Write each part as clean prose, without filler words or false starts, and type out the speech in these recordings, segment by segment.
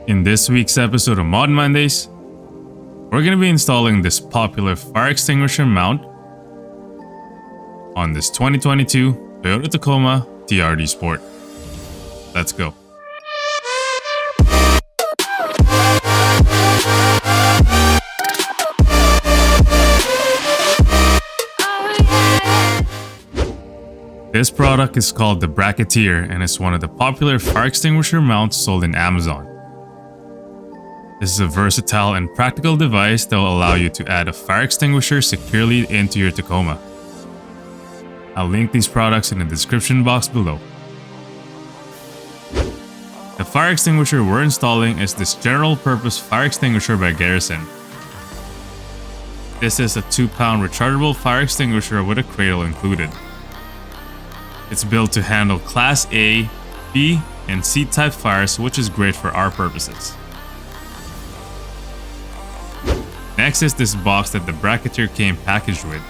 In this week's episode of Mod Mondays, we're going to be installing this popular fire extinguisher mount on this 2022 Toyota Tacoma TRD Sport. Let's go. This product is called the Bracketeer and is one of the popular fire extinguisher mounts sold in Amazon. This is a versatile and practical device that will allow you to add a fire extinguisher securely into your Tacoma. I'll link these products in the description box below. The fire extinguisher we're installing is this general purpose fire extinguisher by Garrison. This is a 2-pound rechargeable fire extinguisher with a cradle included. It's built to handle Class A, B, and C type fires, which is great for our purposes. Next is this box that the Bracketeer came packaged with.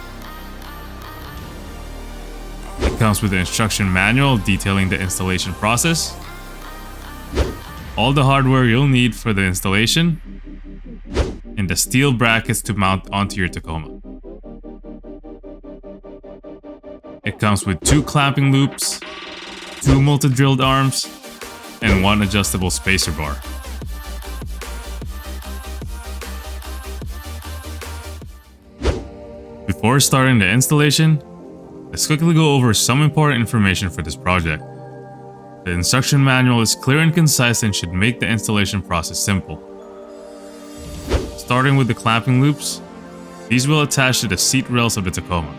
It comes with an instruction manual detailing the installation process, all the hardware you'll need for the installation, and the steel brackets to mount onto your Tacoma. It comes with 2 clamping loops, 2 multi-drilled arms, and 1 adjustable spacer bar. Before starting the installation, let's quickly go over some important information for this project. The instruction manual is clear and concise and should make the installation process simple. Starting with the clamping loops, these will attach to the seat rails of the Tacoma,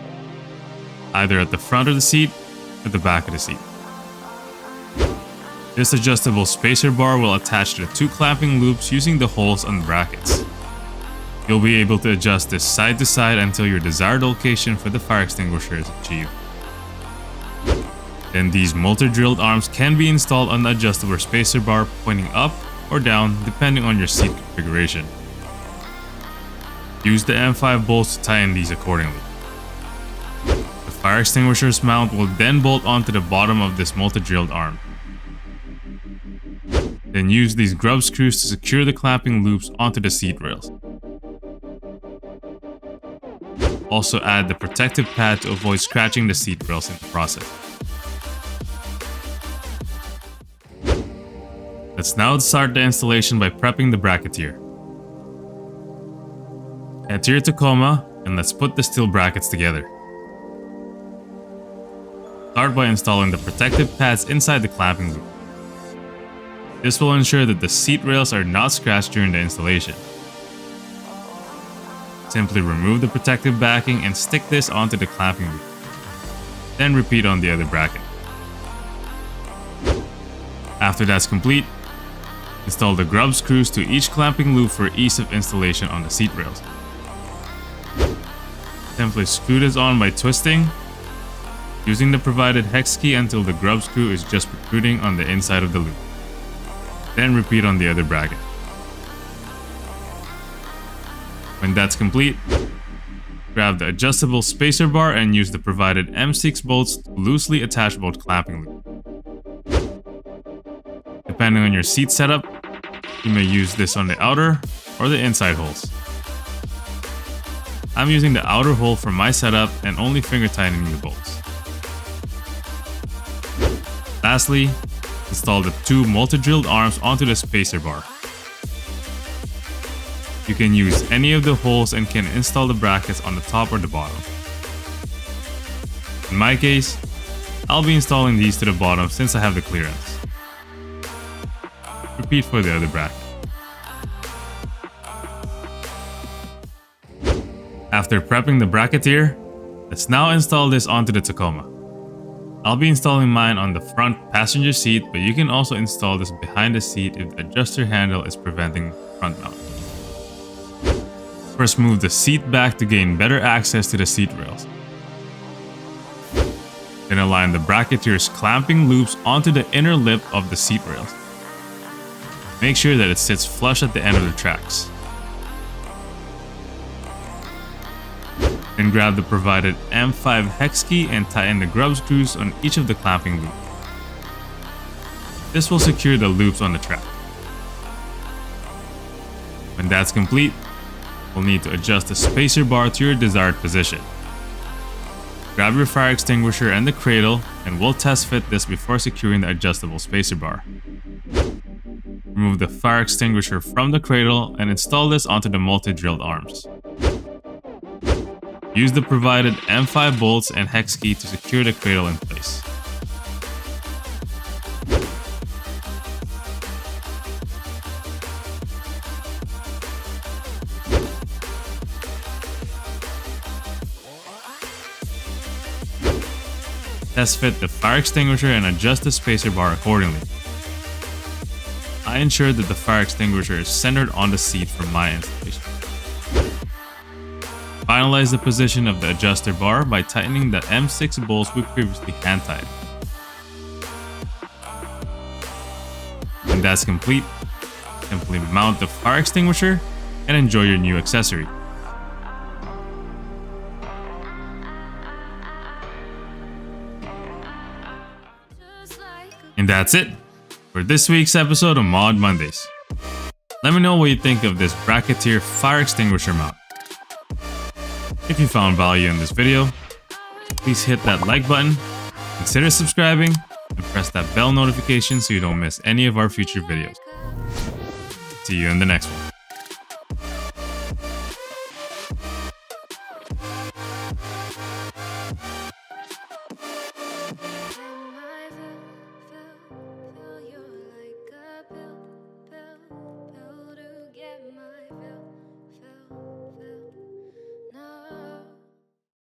either at the front of the seat or the back of the seat. This adjustable spacer bar will attach to the 2 clamping loops using the holes on the brackets. You'll be able to adjust this side to side until your desired location for the fire extinguisher is achieved. Then these multi-drilled arms can be installed on the adjustable spacer bar pointing up or down depending on your seat configuration. Use the M5 bolts to tighten these accordingly. The fire extinguisher's mount will then bolt onto the bottom of this multi-drilled arm. Then use these grub screws to secure the clamping loops onto the seat rails. Also add the protective pad to avoid scratching the seat rails in the process. Let's now start the installation by prepping the Bracketeer. Head to your Tacoma and let's put the steel brackets together. Start by installing the protective pads inside the clamping loop. This will ensure that the seat rails are not scratched during the installation. Simply remove the protective backing and stick this onto the clamping loop. Then repeat on the other bracket. After that's complete, install the grub screws to each clamping loop for ease of installation on the seat rails. Simply screw this on by twisting, using the provided hex key until the grub screw is just protruding on the inside of the loop. Then repeat on the other bracket. When that's complete, grab the adjustable spacer bar and use the provided M6 bolts to loosely attach both clamping loops. Depending on your seat setup, you may use this on the outer or the inside holes. I'm using the outer hole for my setup and only finger tightening the bolts. Lastly, install the 2 multi-drilled arms onto the spacer bar. You can use any of the holes and can install the brackets on the top or the bottom. In my case, I'll be installing these to the bottom since I have the clearance. Repeat for the other bracket. After prepping the Bracketeer, let's now install this onto the Tacoma. I'll be installing mine on the front passenger seat, but you can also install this behind the seat if the adjuster handle is preventing front mount. First, move the seat back to gain better access to the seat rails. Then align the Bracketeer's clamping loops onto the inner lip of the seat rails. Make sure that it sits flush at the end of the tracks. Then grab the provided M5 hex key and tighten the grub screws on each of the clamping loops. This will secure the loops on the track. When that's complete, we'll need to adjust the spacer bar to your desired position. Grab your fire extinguisher and the cradle, and we'll test fit this before securing the adjustable spacer bar. Remove the fire extinguisher from the cradle and install this onto the multi-drilled arms. Use the provided M5 bolts and hex key to secure the cradle in place. Test fit the fire extinguisher and adjust the spacer bar accordingly. I ensure that the fire extinguisher is centered on the seat for my installation. Finalize the position of the adjuster bar by tightening the M6 bolts we previously hand tied. When that's complete, simply mount the fire extinguisher and enjoy your new accessory. And that's it for this week's episode of Mod Mondays. Let me know what you think of this Bracketeer fire extinguisher mount. If you found value in this video, please hit that like button, consider subscribing, and press that bell notification so you don't miss any of our future videos. See you in the next one.